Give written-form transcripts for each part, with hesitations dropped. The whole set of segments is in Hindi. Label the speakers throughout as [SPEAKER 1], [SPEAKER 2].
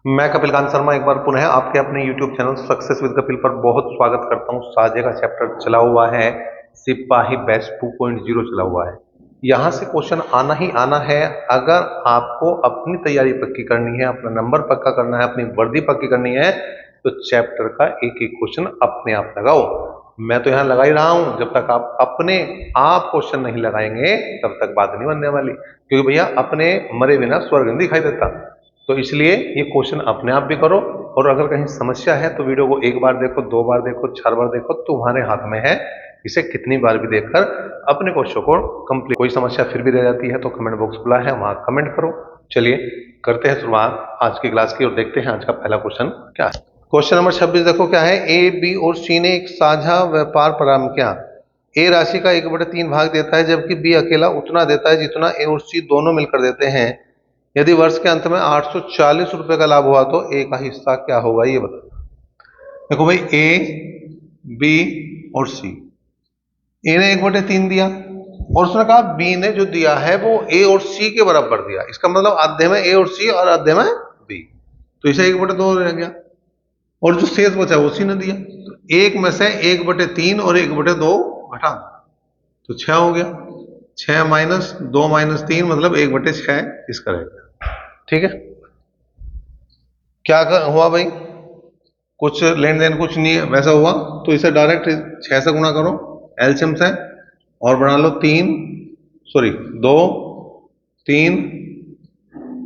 [SPEAKER 1] मैं कपिल कांत शर्मा एक बार पुनः आपके अपने YouTube channel success with Kapil पर बहुत स्वागत करता हूं। साझे का चैप्टर चला हुआ है, सिपाही बैच 2.0 चला हुआ है। यहां से क्वेश्चन आना ही आना है। अगर आपको अपनी तैयारी पक्की करनी है, अपना नंबर पक्का करना है, अपनी वर्दी पक्की करनी है, तो चैप्टर का एक एक क्वेश्चन अपने आप लगाओ। मैं तो यहाँ लगा ही रहा हूं। जब तक आप अपने आप क्वेश्चन नहीं लगाएंगे तब तक बात नहीं बनने वाली, क्योंकि भैया अपने मरे बिना स्वर्ग नहीं दिखाई देता। तो इसलिए ये क्वेश्चन अपने आप भी करो, और अगर कहीं समस्या है तो वीडियो को एक बार देखो, दो बार देखो, चार बार देखो, तुम्हारे हाथ में है इसे कितनी बार भी देखकर अपने क्वेश्चन को कंप्लीट। कोई समस्या फिर भी रह जाती है तो कमेंट बॉक्स खुला है, वहां कमेंट करो। चलिए करते हैं शुरुआत आज की क्लास की और देखते हैं आज का पहला क्वेश्चन क्या है। क्वेश्चन नंबर 26 देखो क्या है। ए, बी और सी ने एक साझा व्यापार प्रारंभ किया। ए राशि का 1/3 भाग देता है, जबकि बी अकेला उतना देता है जितना ए और सी दोनों मिलकर देते हैं। यदि वर्ष के अंत में 840 रुपए का लाभ हुआ तो ए का हिस्सा क्या होगा, ये बताओ। देखो भाई, ए, बी और सी। ए ने 1/3 दिया और उसने कहा बी ने जो दिया है वो ए और सी के बराबर दिया। इसका मतलब आधे में ए और सी और आधे में बी, तो इसे 1/2 रह गया। और जो शेष बचा वो सी ने दिया, तो एक में से 1/3 और 1/2 घटा दो तो 6 हो गया। 6 माइनस 2 माइनस 3 मतलब 1/6 इसका रहेगा। ठीक है, क्या हुआ भाई, कुछ लेन देन कुछ नहीं है, वैसा हुआ। तो इसे डायरेक्ट 6 से गुणा करो एलसीएम से, और बना लो 3, सॉरी 2, 3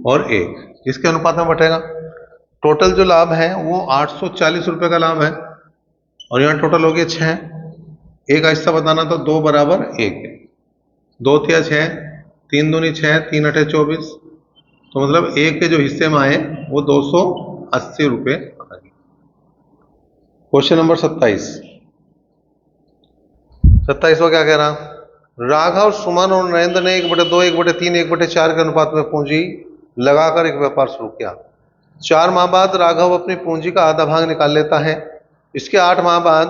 [SPEAKER 1] और 1, इसके अनुपात में बटेगा। टोटल जो लाभ है वो 840 रुपए का लाभ है, और यहाँ टोटल हो गया 6। एक का हिस्सा बताना तो 2 बराबर 1, 2 तिया 6, 3 दूनी 6, 3 अठे 24, तो मतलब एक के जो हिस्से में आए वो 280 रुपए आ गए। Question number 27। 27वां क्या कह रहा, राघव, सुमन और नरेंद्र ने 1/2, 1/3, 1/4 के अनुपात में पूंजी लगाकर एक व्यापार शुरू किया। 4 माह बाद राघव अपनी पूंजी का आधा भाग निकाल लेता है। इसके 8 माह बाद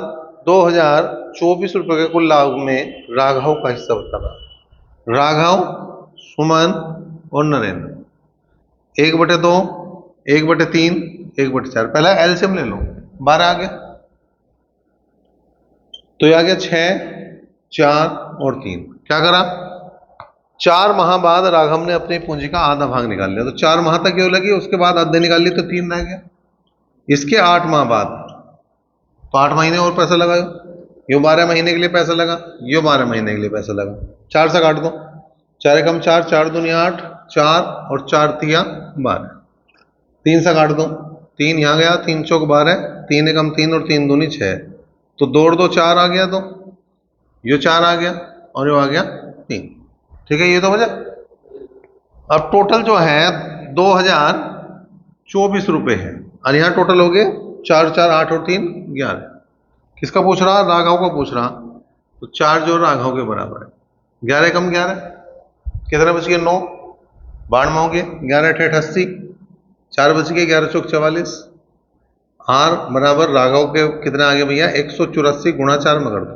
[SPEAKER 1] 2024 रुपए के कुल लाभ में राघव का हिस्सा बताना। राघव, सुमन और नरेंद्र, 1/2, 1/3, 1/4। पहला एलसीएम ले लो, 12 आ गया, तो ये आ गया 6, 4 और 3। क्या करा, 4 माह बाद राघव ने अपनी पूंजी का आधा भाग निकाल लिया, तो 4 माह तक क्यों लगी, उसके बाद आधे निकाल ली तो 3 रह गया। इसके 8 माह बाद, तो 8 महीने और पैसा लगाओ, यो 12 महीने के लिए पैसा लगा, यो 12 महीने के लिए पैसा लगा। 4 से काट दो, 4 एकम 4, 4 दूनी 8, 4 और 4 तिया 12। 3 से काट दो, 3 यहाँ गया, 3 चौक 12, 3 एकम 3 और 3 दूनी 6, तो 2 और 2 4 आ गया, तो यो 4 आ गया और यो आ गया 3। ठीक है, ये तो वजह। अब टोटल जो है 2024 रुपए है, और यहाँ टोटल हो गए 4, 4, 8 और 3 11। किसका पूछ रहा, राघव का पूछ रहा, तो 4 जो राघव के बराबर है। 11 कम 11, कितने बच गए, 9, 12 में हो गए, 11 अठे 88, 4 बच गए, 11 चौक 44। आर बराबर राघव के कितने आ गए भैया, 184 गुणा 4 में कर दो,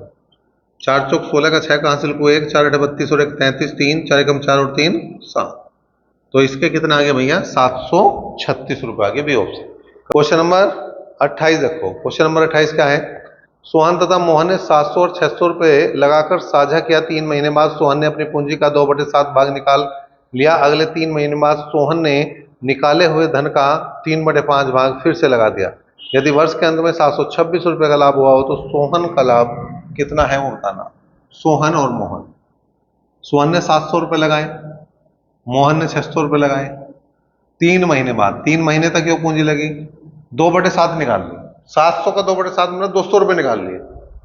[SPEAKER 1] 4 चौक 16 का 6 का हासिल को 1, 4 अठे 32 और 1 33, 3, 4 एकम 4 और 3 7, तो इसके कितना आ गया भैया, 736 रुपए आ गए बी ऑप्शन। क्वेश्चन नंबर 28 देखो। क्वेश्चन नंबर 28 क्या है, सोहन तथा मोहन ने 700 और 600 रुपए लगाकर साझा किया। 3 महीने बाद सोहन ने अपनी पूंजी का 2/7 भाग निकाल लिया। अगले 3 महीने बाद सोहन ने निकाले हुए धन का 3/5 भाग फिर से लगा दिया। यदि वर्ष के अंत में 726 रुपए का लाभ हुआ हो तो सोहन का लाभ कितना है वो बताना। सोहन और मोहन, सोहन ने 700 रुपए लगाए, मोहन ने 600 रुपए लगाए। 3 महीने बाद, 3 महीने तक ये पूंजी लगी, 2/7 निकाल ली। 700 का 2/7 मतलब 200 रुपए निकाल लिए,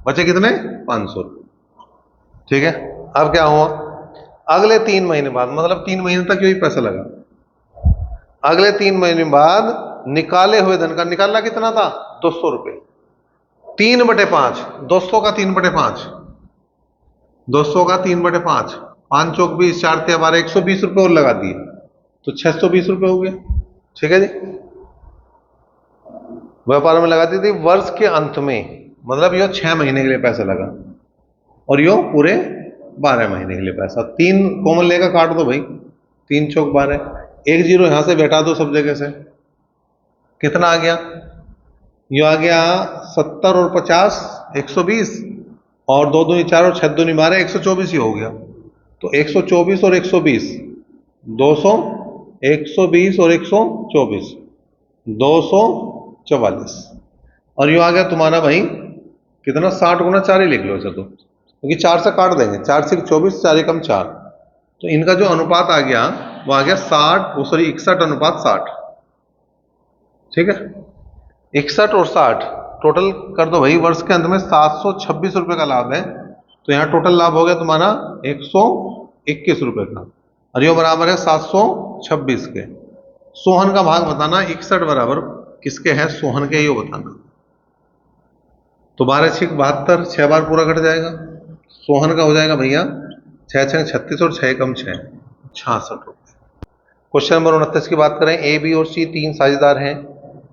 [SPEAKER 1] बचे कितने, 500 रुपए। ठीक है, अब क्या हुआ, अगले 3 महीने बाद, मतलब 3 महीने तक यही पैसा लगा। अगले 3 महीने बाद निकाले हुए धन का, निकालना कितना था, 200 रुपए। 3/5, 200 का 3/5, 200 का 3/5, 5 चौक 20, 4 तिया 12, 120 रुपए और लगा दिए, तो 620 रुपए हो गए। ठीक है जी, व्यापार में लगा दी थी वर्ष के अंत में, मतलब यो 6 महीने के लिए पैसा लगा, और यो पूरे 12 महीने के लिए पैसा। 3 कॉमन लेकर काट दो भाई, 3 चौक 12, 1 जीरो यहां से बैठा दो सब जगह से, कितना आ गया? ये आ गया 70 और 50 120, और 2 दूनी 4 और 6 दूनी 12 124 ही हो गया। तो 124 और 120 200, 120 और 124 244, और यूं आ गया तुम्हारा भाई कितना, 60 गुना 4 ही लिख लो इसे तो, क्योंकि 4 से काट देंगे, 4 से 24, 4 एकम 4, तो इनका जो अनुपात आ गया वो आ गया 60, सॉरी 61 अनुपात 60। ठीक है, 61 और 60 टोटल कर दो भाई, वर्ष के अंत में 726 रुपए का लाभ है, तो यहाँ टोटल लाभ हो गया तुम्हारा 121 रुपए का, और ये बराबर है 726 के। सोहन का भाग बताना, 61 बराबर किसके है, सोहन के, ये बताना। तो 12 6 72, 6 बार पूरा कट जाएगा, सोहन का हो जाएगा भैया 6 6 36 और 6 कम 6 66 रुपए। क्वेश्चन नंबर 29 की बात करें, ए बी और सी तीन साझेदार हैं,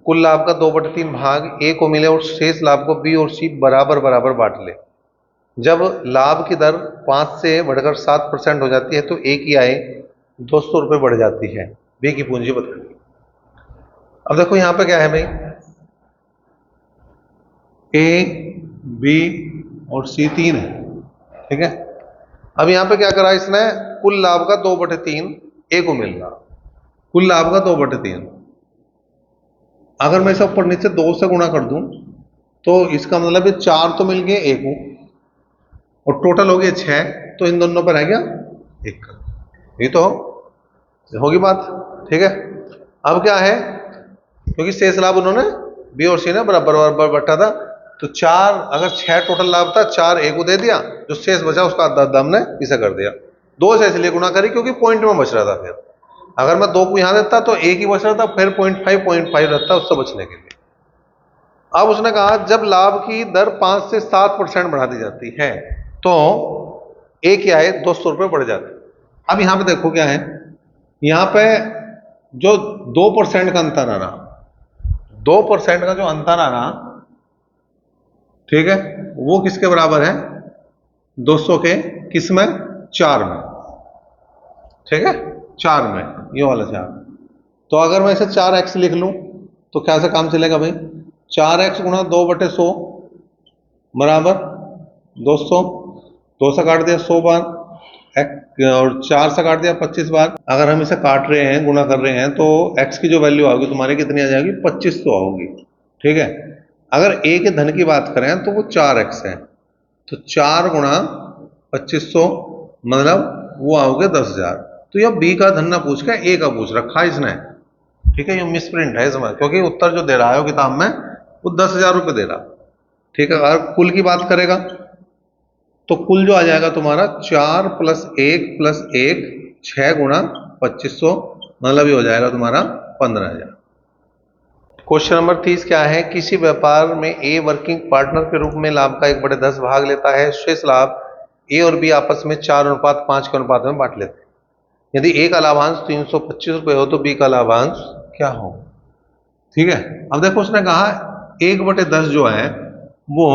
[SPEAKER 1] कुल लाभ का 2/3 भाग ए को मिले और शेष लाभ को बी और सी बराबर बराबर बांट ले। जब लाभ की दर 5 से बढ़कर 7% हो जाती है तो ए की आय 200 रुपये बढ़ जाती है, बी की पूंजी बताइए। अब देखो यहां पे क्या है भाई, ए बी और सी तीन है, ठीक है। अब यहां पे क्या करा इसने, कुल लाभ का 2/3 ए को मिल रहा, कुल लाभ का 2/3, अगर मैं इसे ऊपर नीचे 2 से गुणा कर दूं तो इसका मतलब 4 तो मिल गए ए को, और टोटल हो गया 6, तो इन दोनों पर रह गया 1, ये तो होगी बात, ठीक है। अब क्या है, क्योंकि शेष लाभ उन्होंने बी और सी ने बराबर बराबर बटा था, तो 4, अगर 6 टोटल लाभ था, 4 ए को दे दिया, जो शेष बचा उसका आधा हमने इसे कर दिया। 2 से इसलिए गुणा करी क्योंकि पॉइंट में बच रहा था, फिर अगर मैं 2 को यहां देता तो एक ही बच रहा था, फिर 0.5 रहता उससे बचने के लिए। अब उसने कहा जब लाभ की दर 5 से 7% बढ़ा दी जाती है तो ए की आय 200 रुपये बढ़ जाती है। अब यहां पे देखो क्या है, यहां पे जो 2% का अंतर आ रहा, 2% का जो अंतर आ रहा, ठीक है, वो किसके बराबर है, 200 के, किस में, 4 में, ठीक है, 4 में, ये वाला 4। तो अगर मैं इसे 4x लिख लूं तो क्या से काम चलेगा भाई, 4x गुणा 2/100 बराबर 200, 2 से काट दिया 100 बार, और 4 से काट दिया 25 बार। अगर हम इसे काट रहे हैं, गुणा कर रहे हैं, तो x की जो वैल्यू आओगी तुम्हारी कितनी आ जाएगी, 2500 आओगी, ठीक है। अगर a के धन की बात करें तो वो 4x है, तो 4 गुणा 2500 मतलब वो आओगे 10,000। तो यह b का धन ना पूछ के a का पूछ रखा है इसने, ठीक है, ये मिसप्रिंट है इसमें, क्योंकि उत्तर जो दे रहा है वो किताब में वो 10,000 रुपये दे रहा, ठीक है। अगर कुल की बात करेगा तो कुल जो आ जाएगा तुम्हारा 4 + 1 + 1 6 गुणा 2500, मतलब ये हो जाएगा तुम्हारा 15,000। क्वेश्चन नंबर 30 क्या है, किसी व्यापार में ए वर्किंग पार्टनर के रूप में लाभ का 1/10 भाग लेता है, शेष लाभ ए और बी आपस में 4:5 के अनुपात में बांट लेते हैं। यदि ए का लाभांश 325 रुपये हो तो बी का लाभांश क्या हो, ठीक है। अब देखो उसने कहा 1/10 जो है वो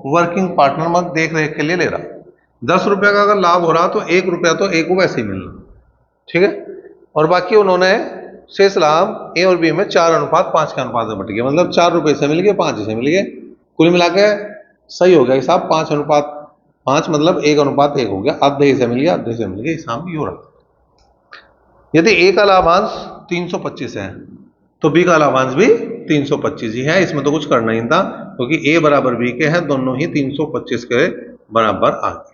[SPEAKER 1] वर्किंग पार्टनर मत देख रेख के लिए ले रहा, 10 रुपये का अगर लाभ हो रहा तो 1 रुपया तो ए को वैसे ही मिलना, ठीक है, और बाकी उन्होंने शेष लाभ ए और बी में 4:5 के अनुपात में बट गया, मतलब 4 रुपये से मिल गए, 5 से मिल गए, कुल मिला के सही हो गया हिसाब, 5:5 मतलब 1:1 हो गया, आधे से मिल गया, आधे से मिल गया, हिसाब ये हो रहा। यदि ए का लाभांश 325 है तो बी का लाभांश भी 325 ही है, इसमें तो कुछ करना ही था, क्योंकि ए बराबर बी के हैं, दोनों ही 325 के बराबर आ गए।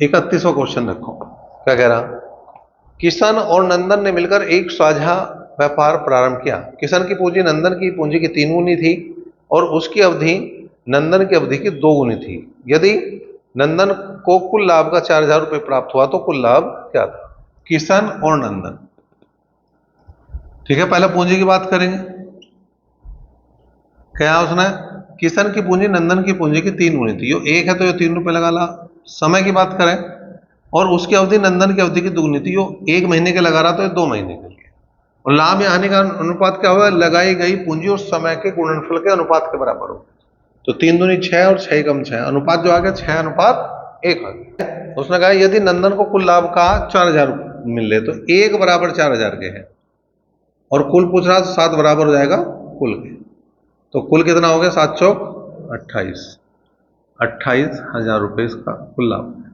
[SPEAKER 1] 31वां क्वेश्चन देखो क्या कह रहा, किशन और नंदन ने मिलकर एक साझा व्यापार प्रारंभ किया। किशन की पूंजी नंदन की पूंजी की 3 गुनी थी और उसकी अवधि नंदन की अवधि की 2 गुनी थी। यदि नंदन को कुल लाभ का 4,000 रुपये प्राप्त हुआ तो कुल लाभ क्या था, किशन और नंदन, ठीक है। पहले पूंजी की बात करेंगे, क्या उसने, किशन की पूंजी नंदन की पूंजी की 3 गुनी थी, यो 1 है तो ये 3 रुपये लगा ला। समय की बात करें और उसकी अवधि नंदन की अवधि की 2 गुनी थी, यो 1 महीने के लगा रहा तो ये 2 महीने के लिए, और लाभ या हानि का अनुपात क्या होगा, लगाई गई पूंजी और समय के गुणनफल के अनुपात के बराबर हो, तो 3 दूनी 6 और 6 कम 6, अनुपात जो आ गया 6:1 आ गया। उसने कहा यदि नंदन को कुल लाभ का 4,000 मिल रहे तो 1 बराबर 4,000 के है, और कुल पूछ रहा है 7 बराबर हो जाएगा कुल के। तो कुल कितना हो गया, 7 चौक 28, 28,000 रुपये इसका कुल लाभ।